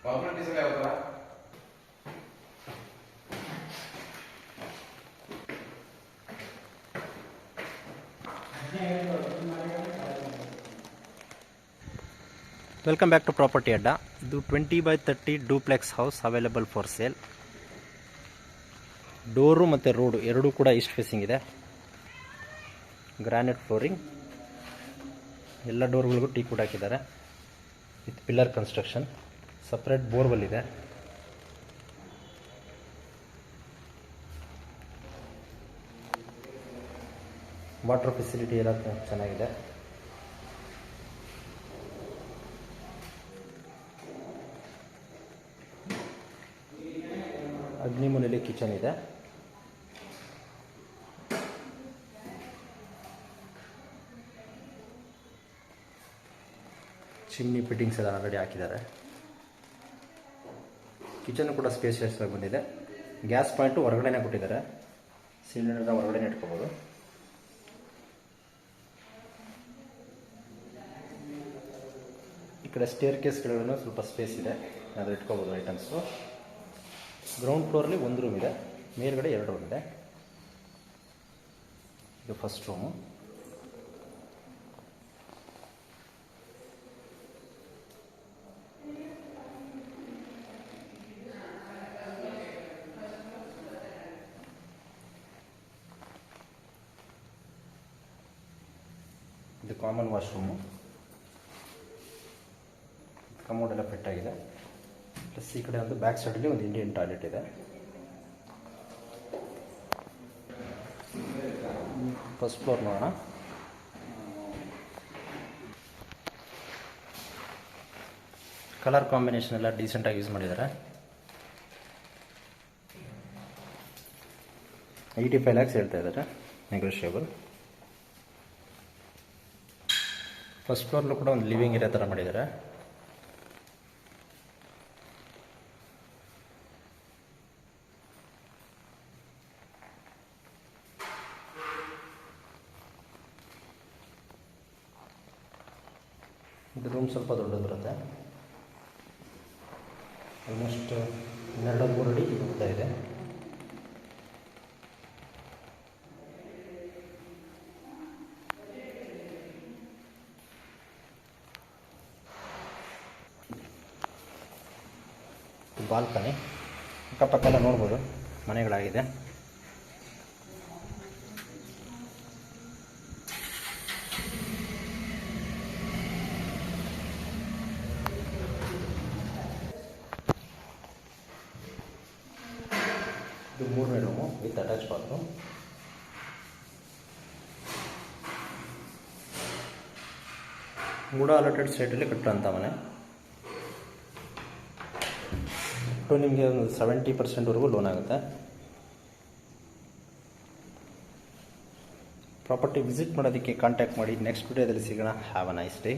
Concrete ಯಾವ ತರ welcome back to property ಅಡ್ಡ. ಇದು 20/30 duplex house available for sale. Door ಮತ್ತು ರೋಡು ಎರಡೂ ಕೂಡ ಈಸ್ಟ್ ಫೇಸಿಂಗ್ ಇದೆ. ಗ್ರಾನೈಟ್ ಫ್ಲೋರಿಂಗ್, ಎಲ್ಲ ಡೋರ್ಗಳಿಗೂ ಟೀ ಕೂಡ ಹಾಕಿದ್ದಾರೆ. With pillar construction. Separate borewell ಇದೆ. ವಾಟರ್ ಫೆಸಿಲಿಟಿ ಎಲ್ಲ ಚೆನ್ನಾಗಿದೆ. ಅಗ್ನಿ ಮೂಲೆಯಲ್ಲಿ ಕಿಚನ್ ಇದೆ. ಚಿಮ್ನಿ ಫಿಟ್ಟಿಂಗ್ಸ್ ಎಲ್ಲ ಆಲ್ರೆಡಿ ಹಾಕಿದ್ದಾರೆ. ಕಿಚನ್ ಕೂಡ ಸ್ಪೇಸಿಯಸ್ ಆಗಿ ಬಂದಿದೆ. ಗ್ಯಾಸ್ ಪಾಯಿಂಟು ಹೊರಗಡೆನೇ ಕೊಟ್ಟಿದ್ದಾರೆ. ಸಿಲಿಂಡರ್ನ ಹೊರಗಡೆನೇ ಇಟ್ಕೋಬೋದು. ಈ ಕಡೆ ಸ್ಟೇರ್ ಕೇಸ್ಗಳೂ ಸ್ವಲ್ಪ ಸ್ಪೇಸ್ ಇದೆ, ಅದು ಇಟ್ಕೋಬೋದು ಐಟಮ್ಸು. ಗ್ರೌಂಡ್ ಫ್ಲೋರಲ್ಲಿ ಒಂದು ರೂಮ್ ಇದೆ, ಮೇಲ್ಗಡೆ 2 ರೂಮ್ ಇದೆ. ಇದು ಫಸ್ಟ್ ರೂಮು. ಇದು ಕಾಮನ್ ವಾಶ್ರೂಮು. ಕಮೋಡ್ ಎಲ್ಲ ಫಿಟ್ ಆಗಿದೆ. ಪ್ಲಸ್ ಈ ಕಡೆ ಒಂದು ಬ್ಯಾಕ್ ಸೈಡಲ್ಲಿ ಒಂದು ಇಂಡಿಯನ್ ಟಾಯ್ಲೆಟ್ ಇದೆ. ಫಸ್ಟ್ ಫ್ಲೋರ್ ನೋಡೋಣ. ಕಲರ್ ಕಾಂಬಿನೇಷನ್ ಎಲ್ಲ ಡೀಸೆಂಟಾಗಿ ಯೂಸ್ ಮಾಡಿದ್ದಾರೆ. 85 lakhs ಹೇಳ್ತಾ ಇದ್ದಾರೆ, ನೆಗೋಷಿಯಬಲ್. ಫಸ್ಟ್ ಫ್ಲೋರ್ಲೂ ಕೂಡ ಒಂದು ಲಿವಿಂಗ್ ಏರಿಯಾ ಥರ ಮಾಡಿದ್ದಾರೆ. ಇದು ರೂಮ್ ಸ್ವಲ್ಪ ದೊಡ್ಡದು ಬರುತ್ತೆ. ಆಲ್ಮೋಸ್ಟ್ 2-3 ಅಡಿ ಉದ್ದ ಇದೆ. ಬಾಲ್ಕನಿ ಅಕ್ಕಪಕ್ಕ ಎಲ್ಲ ನೋಡ್ಬೋದು, ಮನೆಗಳಾಗಿದೆ. ಇದು 3ನೇ room with attach bathroom. MUDA allotted ಸೈಟಲ್ಲಿ ಕಟ್ಟುವಂಥ ಮನೆ. ನಿಮಗೆ ಒಂದು 70% ಲೋನ್ ಆಗುತ್ತೆ. ಪ್ರಾಪರ್ಟಿ ವಿಸಿಟ್ ಮಾಡೋದಕ್ಕೆ ಕಾಂಟ್ಯಾಕ್ಟ್ ಮಾಡಿ. ನೆಕ್ಸ್ಟ್ ವಿಡಿಯೋದಲ್ಲಿ ಸಿಗೋಣ. Have a nice day.